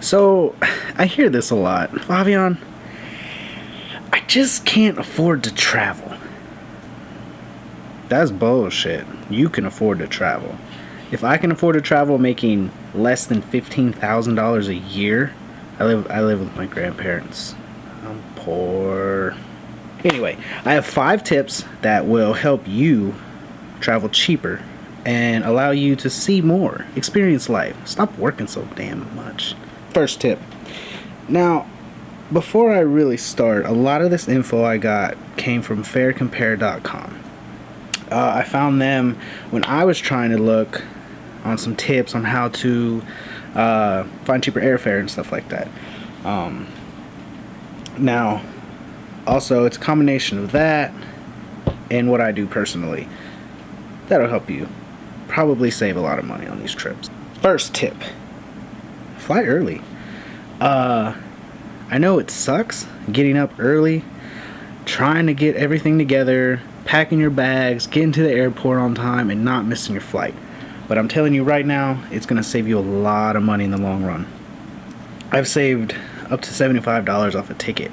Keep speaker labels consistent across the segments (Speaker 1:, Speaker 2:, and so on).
Speaker 1: So, I hear this a lot. Favian, I just can't afford to travel. That's bullshit. You can afford to travel. If I can afford to travel making less than $15,000 a year, I live with my grandparents. I'm poor. Anyway, I have 5 tips that will help you travel cheaper and allow you to see more, experience life. Stop working so damn much. First tip. Now, before I really start, a lot of this info I got came from faircompare.com. I found them when I was trying to look on some tips on how to find cheaper airfare and stuff like that. Now, also, it's a combination of that and what I do personally. That'll help you probably save a lot of money on these trips. First tip. Fly early. I know it sucks getting up early, trying to get everything together, packing your bags, getting to the airport on time, and not missing your flight. But I'm telling you right now, it's going to save you a lot of money in the long run. I've saved up to $75 off a ticket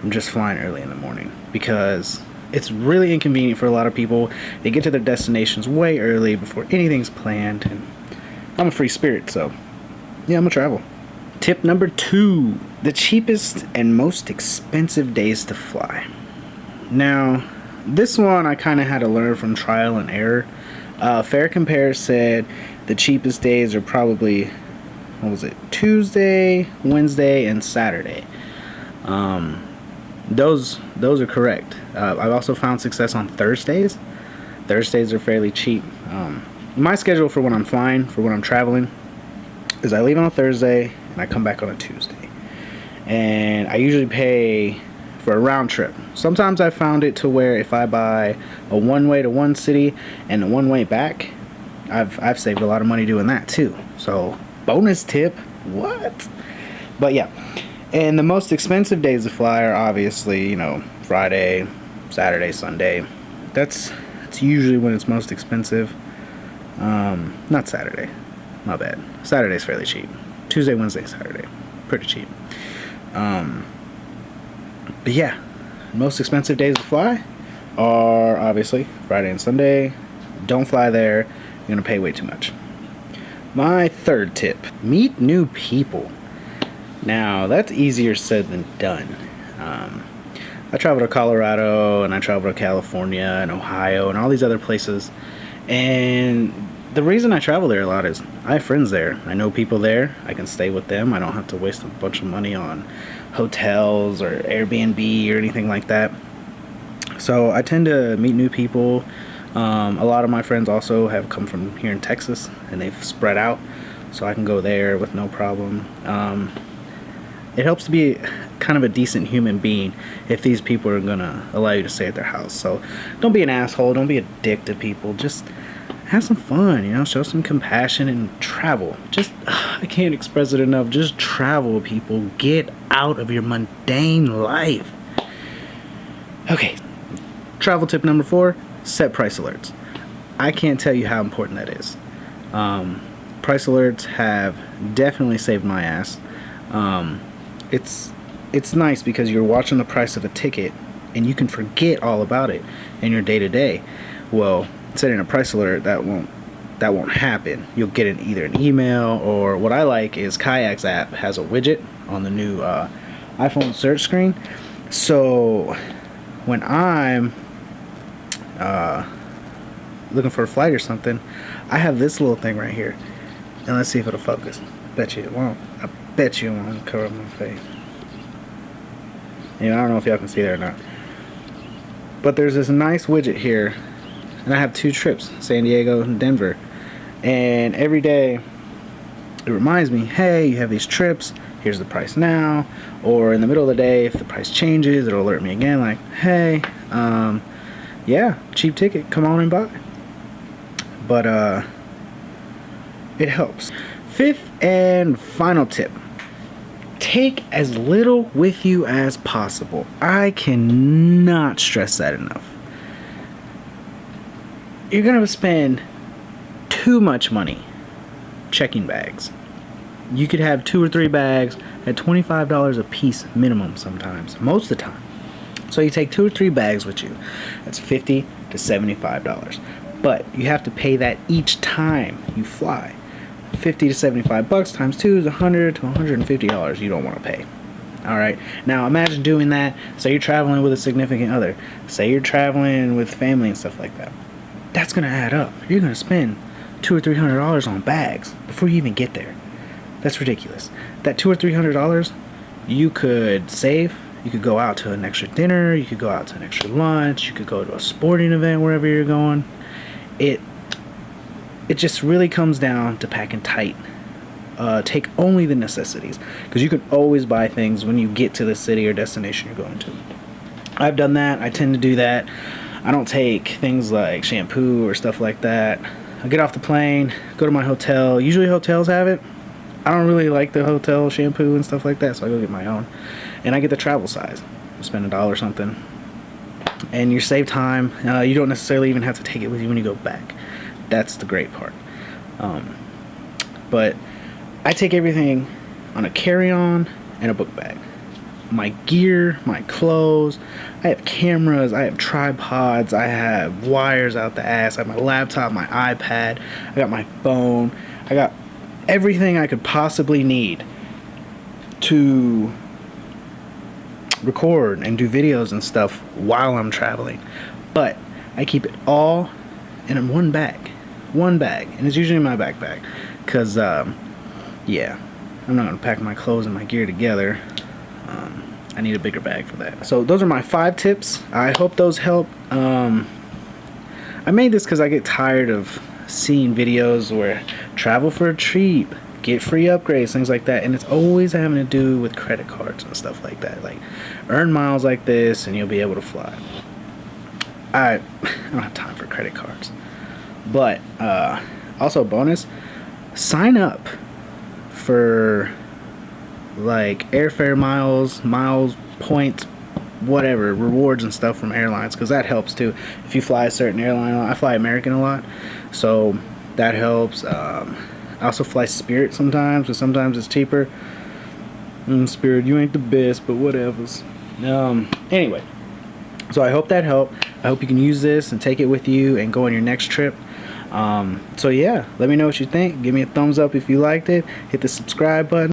Speaker 1: from just flying early in the morning because it's really inconvenient for a lot of people. They get to their destinations way early before anything's planned, and I'm a free spirit, so yeah, I'm gonna travel. Tip number 2, the cheapest and most expensive days to fly. Now, this one I kind of had to learn from trial and error. Fair Compare said the cheapest days are probably, what was it, Tuesday, Wednesday, and Saturday. Those are correct. I've also found success on Thursdays. Thursdays are fairly cheap. My schedule for when I'm flying, for when I'm traveling, is I leave on a Thursday and I come back on a Tuesday. And I usually pay for a round trip. Sometimes I found it to where if I buy a one-way to one city and a one-way back, I've saved a lot of money doing that too. So bonus tip, what? But yeah, and the most expensive days to fly are obviously, Friday, Saturday, Sunday. That's usually when it's most expensive. Not Saturday, my bad. Saturday's fairly cheap. Tuesday, Wednesday, Saturday, pretty cheap. But yeah, most expensive days to fly are obviously Friday and Sunday. Don't fly there. You're going to pay way too much. My third tip, meet new people. Now, that's easier said than done. I travel to Colorado, and I travel to California and Ohio and all these other places. And the reason I travel there a lot is I have friends there. I know people there. I can stay with them. I don't have to waste a bunch of money on hotels or Airbnb or anything like that. So I tend to meet new people. A lot of my friends also have come from here in Texas, and they've spread out, so I can go there with no problem. It helps to be kind of a decent human being if these people are gonna allow you to stay at their house. So don't be an asshole, don't be a dick to people, just have some fun, show some compassion and travel. I can't express it enough, just travel, people. Get out of your mundane life. Okay, travel tip number 4, set price alerts. I can't tell you how important that is. Price alerts have definitely saved my ass. It's nice because you're watching the price of a ticket and you can forget all about it in your day-to-day. Well, setting a price alert, that won't happen. You'll get either an email, or what I like is Kayak's app has a widget on the new iPhone search screen. So when I'm looking for a flight or something, I have this little thing right here, and let's see if it'll focus. Bet you it won't. I bet you it won't cover up my face. I don't know if y'all can see that or not, but there's this nice widget here, and I have 2 trips, San Diego and Denver, and every day it reminds me, hey, you have these trips, here's the price now. Or in the middle of the day, if the price changes, it'll alert me again, like, hey, yeah, cheap ticket, come on and buy. But it helps. 5th and final tip, take as little with you as possible. I cannot stress that enough. You're gonna spend too much money checking bags. You could have 2 or 3 bags at $25 a piece minimum sometimes, most of the time. So you take 2 or 3 bags with you. That's $50 to $75. But you have to pay that each time you fly. 50 to 75 bucks times 2 is $100 to $150 you don't want to pay. Alright, now imagine doing that. Say you're traveling with a significant other. Say you're traveling with family and stuff like that. That's going to add up. You're going to spend $200 or $300 on bags before you even get there. That's ridiculous. That $200 or $300 you could save. You could go out to an extra dinner. You could go out to an extra lunch. You could go to a sporting event wherever you're going. It just really comes down to packing tight. Take only the necessities, because you can always buy things when you get to the city or destination you're going to. I've done that. I tend to do that. I don't take things like shampoo or stuff like that. I get off the plane, go to my hotel. Usually hotels have it. I don't really like the hotel shampoo and stuff like that, so I go get my own. And I get the travel size. You spend $1 or something, and you save time. You don't necessarily even have to take it with you when you go back. That's the great part. But I take everything on a carry-on and a book bag. My gear, my clothes, I have cameras, I have tripods, I have wires out the ass, I have my laptop, my iPad, I got my phone, I got everything I could possibly need to record and do videos and stuff while I'm traveling. But I keep it all in one bag, and it's usually in my backpack, because yeah, I'm not gonna pack my clothes and my gear together. I need a bigger bag for that. So those are my 5 tips. I hope those help. I made this because I get tired of seeing videos where travel for cheap, get free upgrades, things like that, and it's always having to do with credit cards and stuff like that. Like, earn miles like this and you'll be able to fly. I don't have time for credit cards. But also bonus, sign up for like airfare miles, points, whatever, rewards and stuff from airlines, because that helps too. If you fly a certain airline, I fly American a lot, so that helps. I also fly Spirit sometimes, but sometimes it's cheaper. Spirit, you ain't the best, but whatevers. Anyway, so I hope that helped. I hope you can use this and take it with you and go on your next trip. So yeah, let me know what you think. Give me a thumbs up if you liked it. Hit the subscribe button.